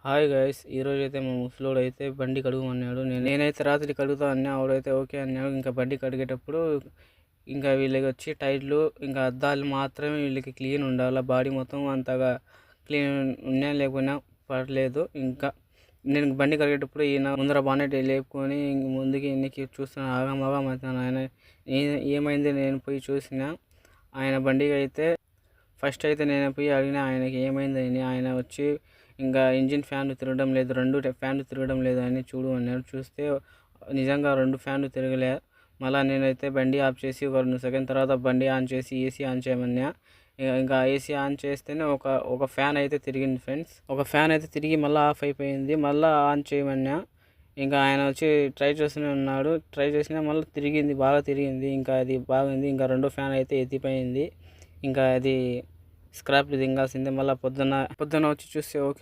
Hi guys, ఈరోజైతే మా ముసలోడైతే బండి కడుగమన్నాడు. నేనైతే రాత్రి కడుగుతా అన్నా, ఆవిడైతే ఓకే అన్నాడు. ఇంకా బండి కడిగేటప్పుడు ఇంకా వీళ్ళకి వచ్చి టైర్లు ఇంకా అద్దాలు మాత్రమే వీళ్ళకి క్లీన్ ఉండాలి. బాడీ మొత్తం అంతగా క్లీన్ ఉన్నా లేకున్నా పర్లేదు. ఇంకా నేను బండి కడిగేటప్పుడు ఈయన ముందర బానెట్ లేపుకొని ఇంక ముందుకి ఎన్నికి చూస్తాను. ఆగమాగం అవుతాను. ఆయన ఏమైంది నేను పోయి చూసిన ఆయన బండికి అయితే ఫస్ట్ అయితే నేను పోయి అడిగిన ఆయనకి ఏమైందని. ఆయన వచ్చి ఇంకా ఇంజిన్ ఫ్యాన్లు తిరగడం లేదు, 2 ఫ్యాన్లు తిరగడం లేదు అని చూడు అన్నారు. చూస్తే నిజంగా 2 ఫ్యాన్లు తిరగలే. మళ్ళీ నేనైతే బండి ఆఫ్ చేసి ఒక 2 సెకండ్ తర్వాత బండి ఆన్ చేసి ఏసీ ఆన్ చేయమన్నా. ఇంకా ఏసీ ఆన్ చేస్తేనే ఒక ఫ్యాన్ అయితే తిరిగింది ఫ్రెండ్స్. ఒక ఫ్యాన్ అయితే తిరిగి మళ్ళీ ఆఫ్ అయిపోయింది. మళ్ళీ ఆన్ చేయమన్నా. ఇంకా ఆయన వచ్చి ట్రై చేస్తూనే ఉన్నాడు. ట్రై చేసినా మళ్ళీ తిరిగింది, బాగా తిరిగింది. ఇంకా అది బాగుంది. ఇంకా 2 ఫ్యాన్ అయితే ఎత్తిపోయింది. ఇంకా అది స్క్రాప్ దింగాల్సిందే. మళ్ళీ పొద్దున్న వచ్చి చూస్తే ఓకే.